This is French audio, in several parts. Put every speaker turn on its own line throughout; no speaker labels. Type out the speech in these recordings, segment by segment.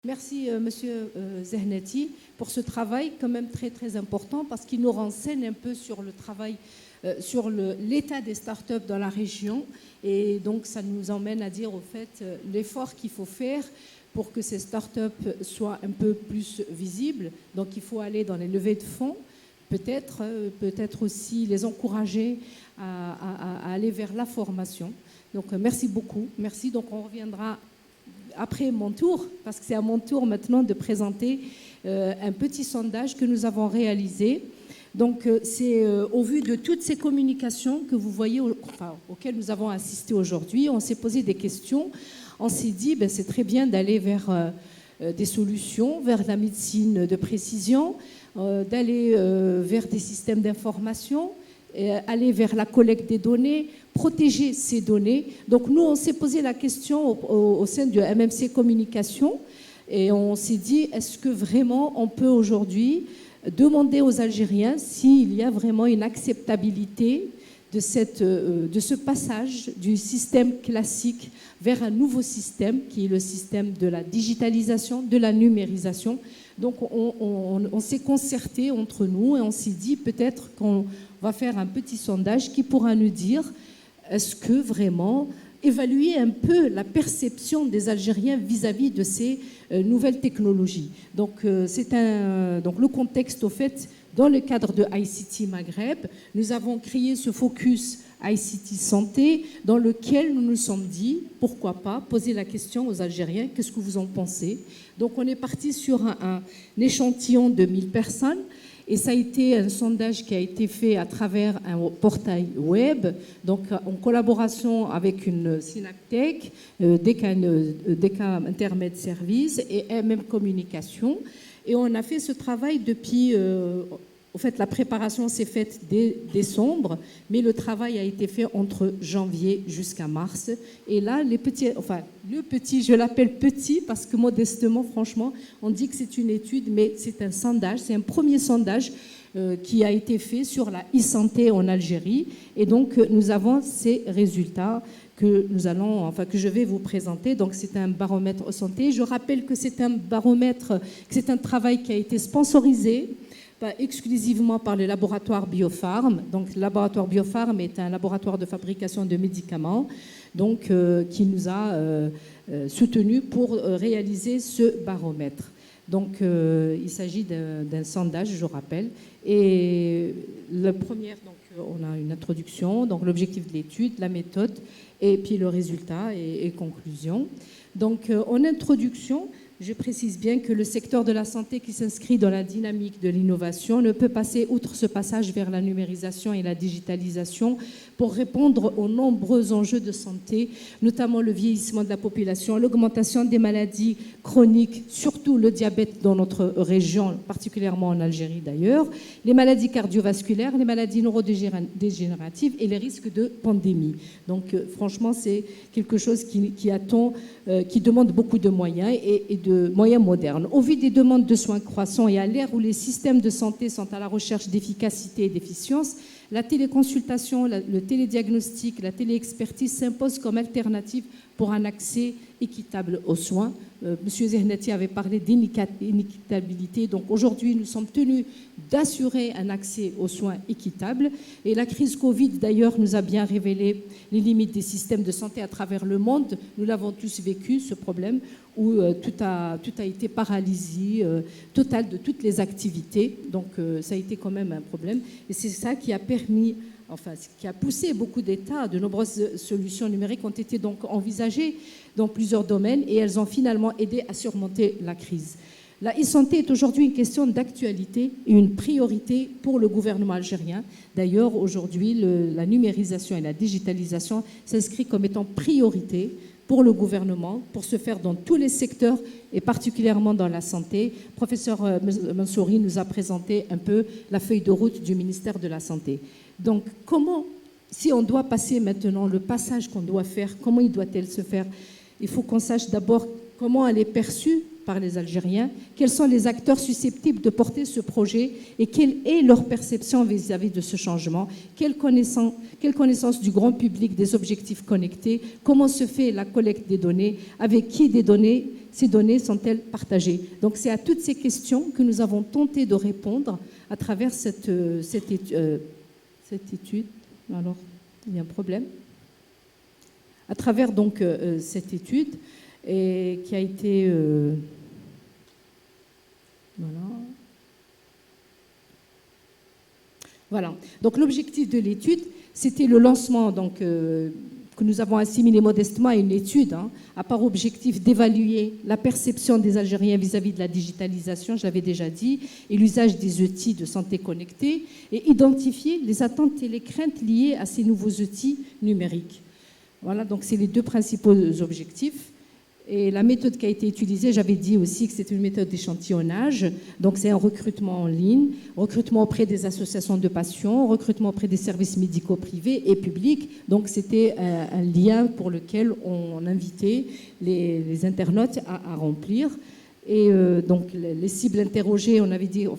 Merci, Monsieur Zehnati, pour ce travail quand même très, très important parce qu'il nous renseigne un peu sur le travail, sur l'état des startups dans la région. Et donc, ça nous emmène à dire, au fait, l'effort qu'il faut faire pour que ces startups soient un peu plus visibles. Donc, il faut aller dans les levées de fonds, peut-être aussi les encourager à aller vers la formation. Donc, merci beaucoup. Merci. Donc, on reviendra après mon tour, parce que c'est à mon tour maintenant de présenter un petit sondage que nous avons réalisé. Donc, c'est au vu de toutes ces communications que vous voyez, auxquelles nous avons assisté aujourd'hui, on s'est posé des questions. On s'est dit, c'est très bien d'aller vers des solutions, vers la médecine de précision, d'aller vers des systèmes d'information, aller vers la collecte des données, protéger ces données. Donc nous, on s'est posé la question au sein de MMC Communication et on s'est dit, est-ce que vraiment on peut aujourd'hui demander aux Algériens s'il y a vraiment une acceptabilité de ce passage du système classique vers un nouveau système qui est le système de la digitalisation, de la numérisation. Donc on s'est concerté entre nous et on s'est dit peut-être qu'on va faire un petit sondage qui pourra nous dire est-ce que vraiment évaluer un peu la perception des Algériens vis-à-vis de ces nouvelles technologies. Donc le contexte au fait, dans le cadre de ICT Maghreb, nous avons créé ce focus ICT Santé dans lequel nous nous sommes dit, pourquoi pas, poser la question aux Algériens, qu'est-ce que vous en pensez? Donc on est parti sur un échantillon de 1000 personnes et ça a été un sondage qui a été fait à travers un portail web, donc en collaboration avec une Synaptech, DECA Intermed Service et MM Communication. Et on a fait ce travail depuis... En fait, la préparation s'est faite dès décembre, mais le travail a été fait entre janvier jusqu'à mars. Et là, le petit, je l'appelle petit parce que modestement, franchement, on dit que c'est une étude, mais c'est un sondage, c'est un premier sondage qui a été fait sur la e-santé en Algérie. Et donc, nous avons ces résultats que je vais vous présenter. Donc, c'est un baromètre santé. Je rappelle que c'est un baromètre, que c'est un travail qui a été sponsorisé exclusivement par le laboratoire Biopharm. Donc, le laboratoire Biopharm est un laboratoire de fabrication de médicaments donc, qui nous a soutenus pour réaliser ce baromètre. Donc, il s'agit d'un sondage, je rappelle. Et la première, donc, on a une introduction, donc l'objectif de l'étude, la méthode, et puis le résultat et conclusion. Donc, en introduction, je précise bien que le secteur de la santé qui s'inscrit dans la dynamique de l'innovation ne peut passer outre ce passage vers la numérisation et la digitalisation pour répondre aux nombreux enjeux de santé, notamment le vieillissement de la population, l'augmentation des maladies chroniques, surtout le diabète dans notre région, particulièrement en Algérie d'ailleurs, les maladies cardiovasculaires, les maladies neurodégénératives et les risques de pandémie. Donc franchement, c'est quelque chose qui demande beaucoup de moyens et de moyens modernes. Au vu des demandes de soins croissants et à l'ère où les systèmes de santé sont à la recherche d'efficacité et d'efficience, la téléconsultation, le télédiagnostic, la téléexpertise s'imposent comme alternative pour un accès équitable aux soins. Monsieur Zehnati avait parlé d'inéquitabilité. Donc aujourd'hui, nous sommes tenus d'assurer un accès aux soins équitable. Et la crise Covid, d'ailleurs, nous a bien révélé les limites des systèmes de santé à travers le monde. Nous l'avons tous vécu, ce problème, où tout a été paralysé, total de toutes les activités. Donc ça a été quand même un problème. Et c'est ça qui a permis... qui a poussé beaucoup d'États, de nombreuses solutions numériques ont été donc envisagées dans plusieurs domaines et elles ont finalement aidé à surmonter la crise. La e-santé est aujourd'hui une question d'actualité et une priorité pour le gouvernement algérien. D'ailleurs, aujourd'hui, la numérisation et la digitalisation s'inscrivent comme étant priorité pour le gouvernement, pour se faire dans tous les secteurs et particulièrement dans la santé. Professeur Mansouri nous a présenté un peu la feuille de route du ministère de la Santé. Donc, si on doit passer maintenant le passage qu'on doit faire, comment il doit-elle se faire? Il faut qu'on sache d'abord comment elle est perçue par les Algériens, quels sont les acteurs susceptibles de porter ce projet et quelle est leur perception vis-à-vis de ce changement, quelle connaissance du grand public des objectifs connectés, comment se fait la collecte des données, avec qui ces données sont-elles partagées. Donc c'est à toutes ces questions que nous avons tenté de répondre à travers cette étude. Alors, il y a un problème. À travers donc cette étude et qui a été voilà. Donc l'objectif de l'étude, c'était le lancement donc que nous avons assimilé modestement à une étude, à part objectif d'évaluer la perception des Algériens vis-à-vis de la digitalisation, je l'avais déjà dit, et l'usage des outils de santé connectés, et identifier les attentes et les craintes liées à ces nouveaux outils numériques. Voilà, donc c'est les deux principaux objectifs. Et la méthode qui a été utilisée, j'avais dit aussi que c'était une méthode d'échantillonnage. Donc c'est un recrutement en ligne, recrutement auprès des associations de patients, recrutement auprès des services médicaux privés et publics. Donc c'était un lien pour lequel on invitait les internautes à remplir. Et donc les cibles interrogées,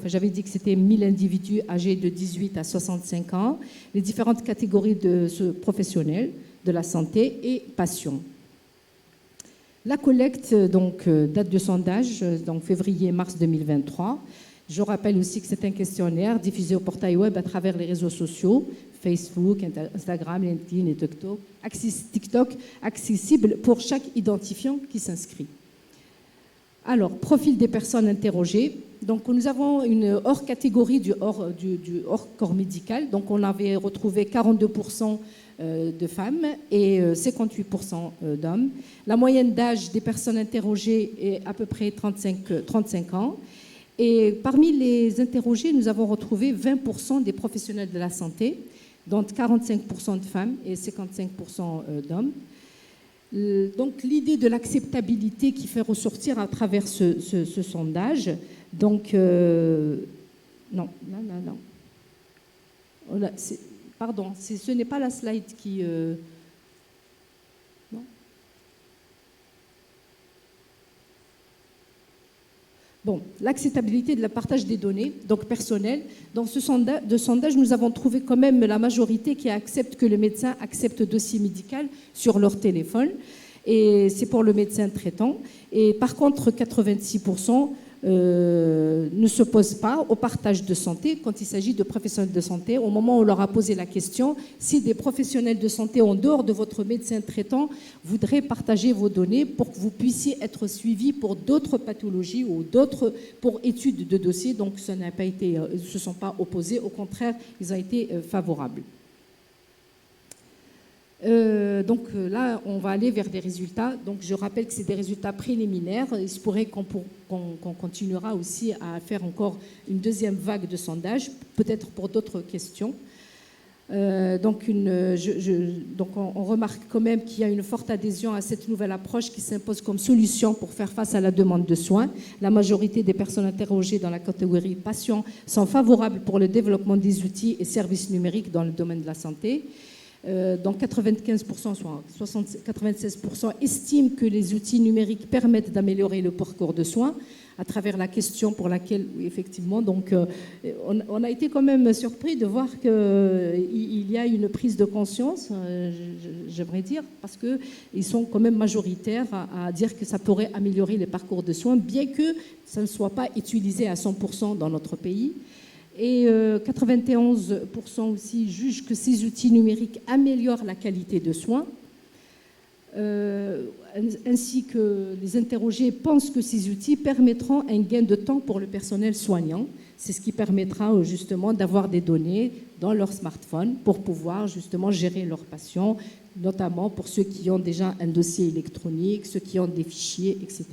j'avais dit que c'était 1000 individus âgés de 18 à 65 ans, les différentes catégories de professionnels de la santé et patients. La collecte donc, date de sondage, donc février-mars 2023. Je rappelle aussi que c'est un questionnaire diffusé au portail web à travers les réseaux sociaux, Facebook, Instagram, LinkedIn et TikTok, accessible pour chaque identifiant qui s'inscrit. Alors, profil des personnes interrogées. Donc, nous avons une hors-catégorie du hors-corps médical. Donc, on avait retrouvé 42% de femmes et 58% d'hommes. La moyenne d'âge des personnes interrogées est à peu près 35 ans. Et parmi les interrogés, nous avons retrouvé 20% des professionnels de la santé, dont 45% de femmes et 55% d'hommes. Donc l'idée de l'acceptabilité qui fait ressortir à travers ce sondage, donc non. Pardon, ce n'est pas la slide qui... non. Bon, l'acceptabilité de la partage des données, donc personnelles. Dans ce sondage, nous avons trouvé quand même la majorité qui accepte que le médecin accepte le dossier médical sur leur téléphone. Et c'est pour le médecin traitant. Et par contre, 86% ne s'opposent pas au partage de santé quand il s'agit de professionnels de santé. Au moment où on leur a posé la question, si des professionnels de santé en dehors de votre médecin traitant voudraient partager vos données pour que vous puissiez être suivis pour d'autres pathologies ou pour études de dossiers, donc ça n'a pas été, ils ne se sont pas opposés, au contraire, ils ont été favorables. Donc là, on va aller vers des résultats. Donc je rappelle que c'est des résultats préliminaires. Il se pourrait qu'on continuera aussi à faire encore une deuxième vague de sondage, peut-être pour d'autres questions. Donc on remarque quand même qu'il y a une forte adhésion à cette nouvelle approche qui s'impose comme solution pour faire face à la demande de soins. La majorité des personnes interrogées dans la catégorie patients sont favorables pour le développement des outils et services numériques dans le domaine de la santé. Donc 95%, soit 96% estiment que les outils numériques permettent d'améliorer le parcours de soins à travers la question pour laquelle, oui, effectivement, donc, on a été quand même surpris de voir qu'il y a une prise de conscience, j'aimerais dire, parce qu'ils sont quand même majoritaires à dire que ça pourrait améliorer les parcours de soins, bien que ça ne soit pas utilisé à 100% dans notre pays. Et 91% aussi jugent que ces outils numériques améliorent la qualité de soins, ainsi que les interrogés pensent que ces outils permettront un gain de temps pour le personnel soignant. C'est ce qui permettra justement d'avoir des données dans leur smartphone pour pouvoir justement gérer leurs patients, notamment pour ceux qui ont déjà un dossier électronique, ceux qui ont des fichiers, etc.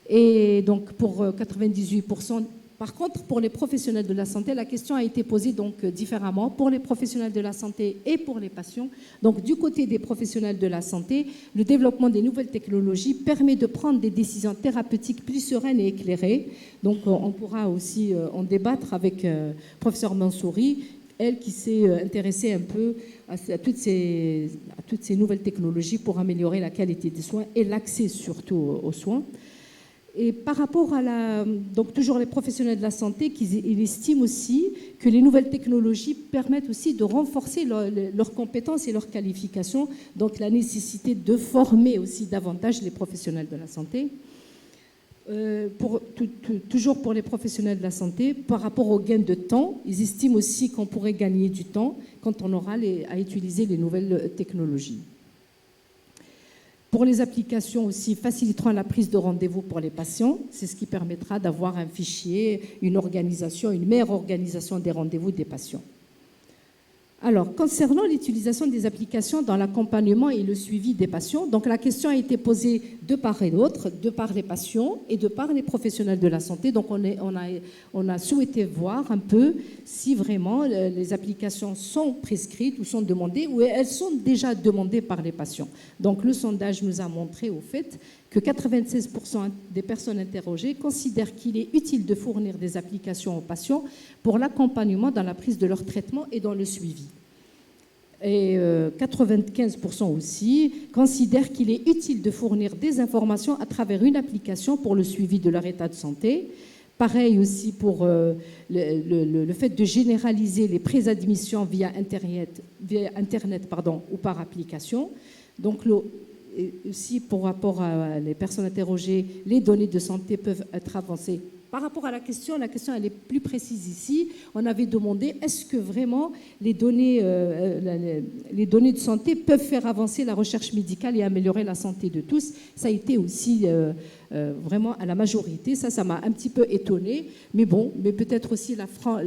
Et donc pour 98%, par contre, pour les professionnels de la santé, la question a été posée donc différemment pour les professionnels de la santé et pour les patients. Donc, du côté des professionnels de la santé, le développement des nouvelles technologies permet de prendre des décisions thérapeutiques plus sereines et éclairées. Donc, on pourra aussi en débattre avec professeur Mansouri, elle qui s'est intéressée un peu à toutes ces nouvelles technologies pour améliorer la qualité des soins et l'accès surtout aux soins. Et par rapport à donc toujours les professionnels de la santé, ils estiment aussi que les nouvelles technologies permettent aussi de renforcer leurs compétences et leurs qualifications, donc la nécessité de former aussi davantage les professionnels de la santé. Toujours pour les professionnels de la santé, par rapport au gain de temps, ils estiment aussi qu'on pourrait gagner du temps quand on aura à utiliser les nouvelles technologies. Pour les applications aussi, faciliteront la prise de rendez-vous pour les patients. C'est ce qui permettra d'avoir un fichier, une meilleure organisation des rendez-vous des patients. Alors, concernant l'utilisation des applications dans l'accompagnement et le suivi des patients, donc la question a été posée de part et d'autre, de par les patients et de par les professionnels de la santé. Donc, on a souhaité voir un peu si vraiment les applications sont prescrites ou sont demandées ou elles sont déjà demandées par les patients. Donc, le sondage nous a montré au fait que 96% des personnes interrogées considèrent qu'il est utile de fournir des applications aux patients pour l'accompagnement dans la prise de leur traitement et dans le suivi. Et 95% aussi considèrent qu'il est utile de fournir des informations à travers une application pour le suivi de leur état de santé. Pareil aussi pour le fait de généraliser les préadmissions via Internet ou par application. Donc, aussi, pour rapport à les personnes interrogées, les données de santé peuvent être avancées. Par rapport à la question elle est plus précise ici. On avait demandé, est-ce que vraiment les données de santé peuvent faire avancer la recherche médicale et améliorer la santé de tous? Ça a été aussi vraiment à la majorité. Ça m'a un petit peu étonnée. Mais bon, mais peut-être aussi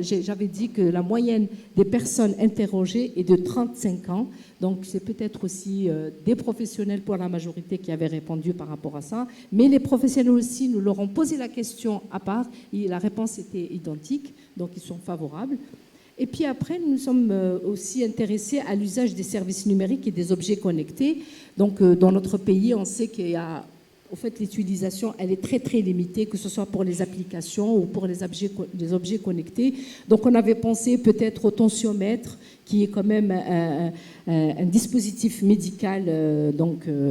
j'avais dit que la moyenne des personnes interrogées est de 35 ans. Donc, c'est peut-être aussi des professionnels pour la majorité qui avaient répondu par rapport à ça. Mais les professionnels aussi, nous leur avons posé la question à part et la réponse était identique. Donc, ils sont favorables. Et puis après, nous sommes aussi intéressés à l'usage des services numériques et des objets connectés. Donc, dans notre pays, on sait qu'il y a... En fait, l'utilisation, elle est très, très limitée, que ce soit pour les applications ou pour les objets connectés. Donc, on avait pensé peut-être au tensiomètre, qui est quand même un dispositif médical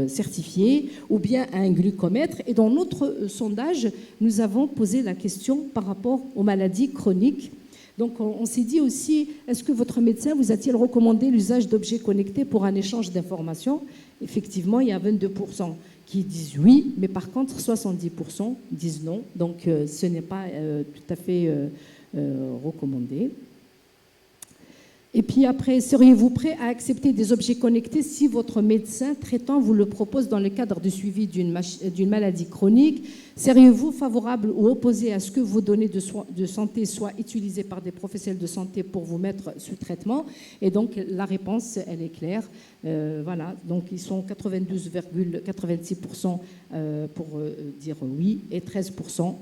certifié, ou bien un glucomètre. Et dans notre sondage, nous avons posé la question par rapport aux maladies chroniques. Donc, on s'est dit aussi, est-ce que votre médecin vous a-t-il recommandé l'usage d'objets connectés pour un échange d'informations? Effectivement, il y a 22% qui disent oui, mais par contre, 70% disent non. Donc, ce n'est pas tout à fait recommandé. Et puis après, seriez-vous prêt à accepter des objets connectés si votre médecin traitant vous le propose dans le cadre du suivi d'une maladie chronique? Seriez-vous favorable ou opposé à ce que vos données de santé soient utilisées par des professionnels de santé pour vous mettre sous traitement? Et donc, la réponse, elle est claire. Voilà, donc ils sont 92,86% pour dire oui et 13%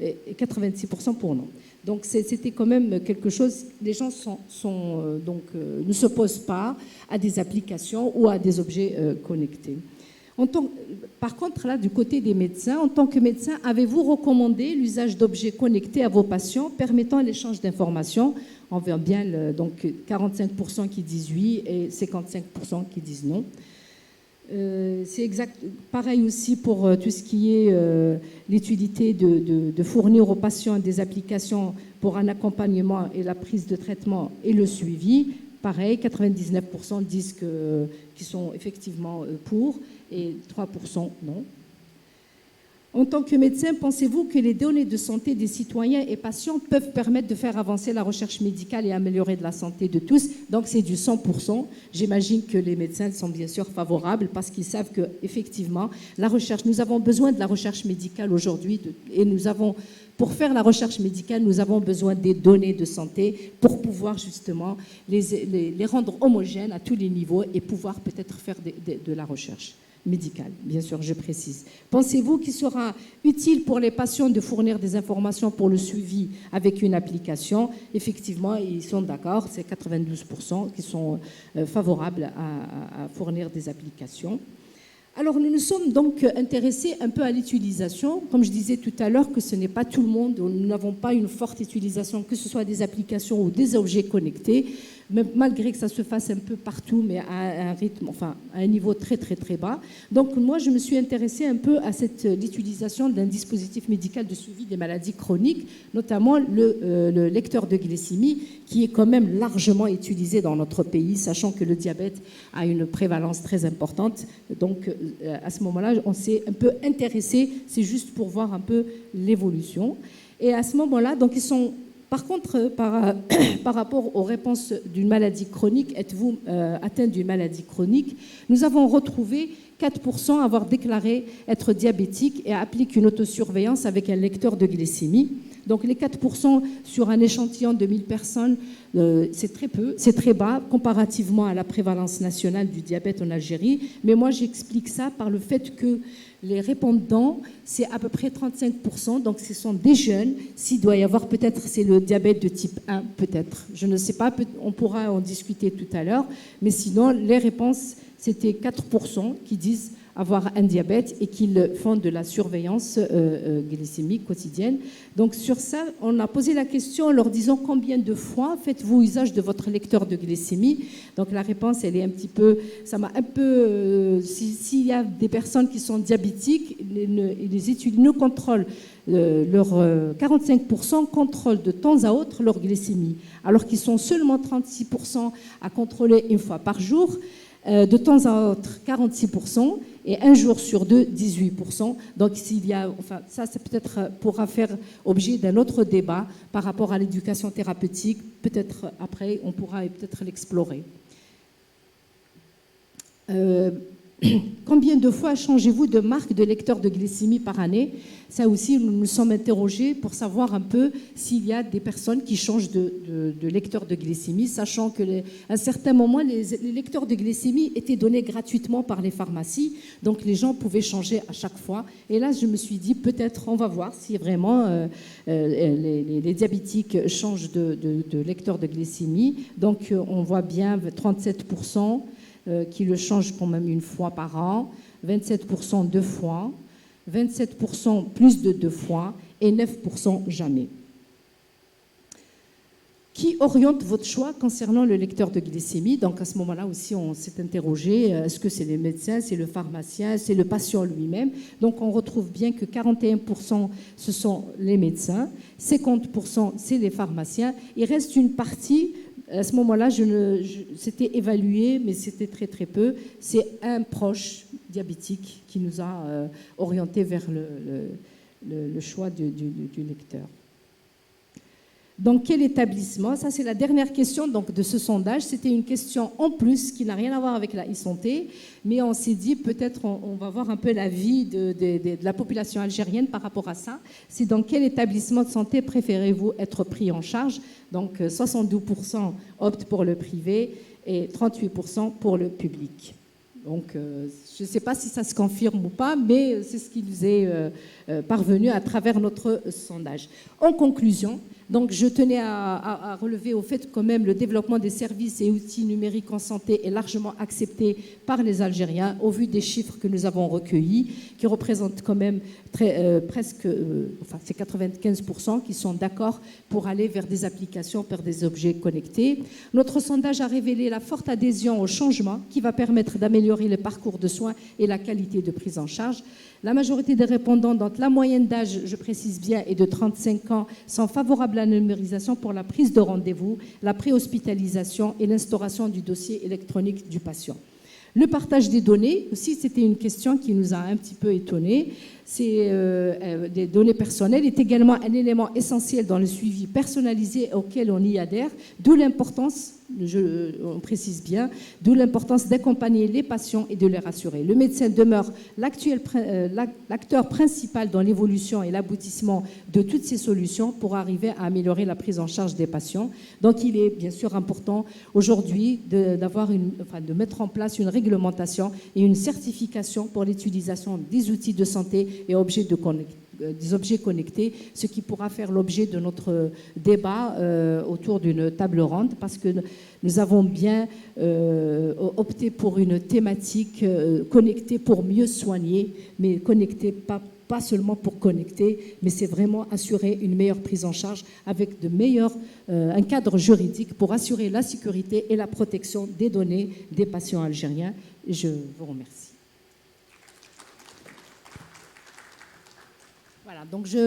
et 86% pour non. Donc c'était quand même quelque chose, les gens ne s'opposent pas à des applications ou à des objets connectés. Par contre, là, du côté des médecins, en tant que médecin, avez-vous recommandé l'usage d'objets connectés à vos patients permettant l'échange d'informations? On voit bien donc 45% qui disent oui et 55% qui disent non. C'est exact. Pareil aussi pour tout ce qui est l'utilité de fournir aux patients des applications pour un accompagnement et la prise de traitement et le suivi. Pareil, 99% disent qu'ils sont effectivement pour et 3% non. En tant que médecin, pensez-vous que les données de santé des citoyens et patients peuvent permettre de faire avancer la recherche médicale et améliorer la santé de tous? Donc c'est du 100%. J'imagine que les médecins sont bien sûr favorables parce qu'ils savent qu'effectivement, la recherche, nous avons besoin de la recherche médicale aujourd'hui et pour faire la recherche médicale, nous avons besoin des données de santé pour pouvoir justement les rendre homogènes à tous les niveaux et pouvoir peut-être faire de la recherche médicale, bien sûr, je précise. Pensez-vous qu'il sera utile pour les patients de fournir des informations pour le suivi avec une application? Effectivement, ils sont d'accord, c'est 92% qui sont favorables à fournir des applications. Alors, nous nous sommes donc intéressés un peu à l'utilisation. Comme je disais tout à l'heure, que ce n'est pas tout le monde, nous n'avons pas une forte utilisation, que ce soit des applications ou des objets connectés. malgré que ça se fasse un peu partout, mais à un rythme, enfin, à un niveau très, très, très bas. Donc, moi, je me suis intéressée un peu à l'utilisation d'un dispositif médical de suivi des maladies chroniques, notamment le lecteur de glycémie, qui est quand même largement utilisé dans notre pays, sachant que le diabète a une prévalence très importante. Donc, à ce moment-là, on s'est un peu intéressé, c'est juste pour voir un peu l'évolution. Et à ce moment-là, donc, ils sont... Par contre, par rapport aux réponses d'une maladie chronique, êtes-vous atteint d'une maladie chronique, nous avons retrouvé 4% avoir déclaré être diabétique et appliquent une autosurveillance avec un lecteur de glycémie. Donc les 4% sur un échantillon de 1000 personnes, c'est très peu, c'est très bas comparativement à la prévalence nationale du diabète en Algérie. Mais moi, j'explique ça par le fait que les répondants, c'est à peu près 35%, donc ce sont des jeunes. S'il doit y avoir, peut-être c'est le diabète de type 1, peut-être. Je ne sais pas, on pourra en discuter tout à l'heure. Mais sinon, les réponses, c'était 4% qui disent avoir un diabète et qu'ils font de la surveillance glycémique quotidienne. Donc sur ça, on a posé la question en leur disant combien de fois faites-vous usage de votre lecteur de glycémie. Donc la réponse, elle est un petit peu, ça m'a un peu, s'il y a des personnes qui sont diabétiques, les études ne contrôlent, 45% contrôlent de temps à autre leur glycémie, alors qu'ils sont seulement 36% à contrôler une fois par jour. De temps à autre, 46%, et un jour sur deux, 18%. Donc, s'il y a, enfin, ça peut-être pourra faire objet d'un autre débat par rapport à l'éducation thérapeutique. Peut-être après, on pourra peut-être l'explorer. Combien de fois changez-vous de marque de lecteur de glycémie par année? Ça aussi, nous nous sommes interrogés pour savoir un peu s'il y a des personnes qui changent de lecteur de glycémie, sachant qu'à un certain moment, les lecteurs de glycémie étaient donnés gratuitement par les pharmacies, donc les gens pouvaient changer à chaque fois. Et là, je me suis dit, peut-être, on va voir si vraiment les diabétiques changent de lecteur de glycémie. Donc, on voit bien 37%. Qui le changent quand même une fois par an, 27% deux fois, 27% plus de 2 fois et 9% jamais. Qui oriente votre choix concernant le lecteur de glycémie? Donc à ce moment-là aussi, on s'est interrogé, est-ce que c'est les médecins, c'est le pharmacien, c'est le patient lui-même? Donc on retrouve bien que 41% ce sont les médecins, 50% c'est les pharmaciens, il reste une partie. À ce moment-là, c'était évalué, mais c'était très très peu. C'est un proche diabétique qui nous a orientés vers le choix du lecteur. Dans quel établissement? Ça, c'est la dernière question donc, de ce sondage. C'était une question en plus qui n'a rien à voir avec la e-santé, mais on s'est dit peut-être on va voir un peu l'avis de la population algérienne par rapport à ça. C'est dans quel établissement de santé préférez-vous être pris en charge? Donc 72% optent pour le privé et 38% pour le public. Donc, je ne sais pas si ça se confirme ou pas, mais c'est ce qui nous est parvenu à travers notre sondage. En conclusion, donc, je tenais à relever au fait que quand même le développement des services et outils numériques en santé est largement accepté par les Algériens au vu des chiffres que nous avons recueillis, qui représentent quand même presque, enfin c'est 95% qui sont d'accord pour aller vers des applications, vers des objets connectés. Notre sondage a révélé la forte adhésion au changement qui va permettre d'améliorer le parcours de soins et la qualité de prise en charge. La majorité des répondants, dont la moyenne d'âge, je précise bien, est de 35 ans, sont favorables à la numérisation pour la prise de rendez-vous, la préhospitalisation et l'instauration du dossier électronique du patient. Le partage des données, aussi, c'était une question qui nous a un petit peu étonnés. Des données personnelles est également un élément essentiel dans le suivi personnalisé auquel on y adhère, d'où l'importance, on précise bien, d'où l'importance d'accompagner les patients et de les rassurer. Le médecin demeure l'acteur principal dans l'évolution et l'aboutissement de toutes ces solutions pour arriver à améliorer la prise en charge des patients. Donc il est bien sûr important aujourd'hui de mettre en place une réglementation et une certification pour l'utilisation des outils de santé et des objets connectés, ce qui pourra faire l'objet de notre débat autour d'une table ronde, parce que nous avons bien opté pour une thématique connectée pour mieux soigner, mais connectée pas pas seulement pour connecter, mais c'est vraiment assurer une meilleure prise en charge avec un cadre juridique pour assurer la sécurité et la protection des données des patients algériens. Je vous remercie. Voilà, donc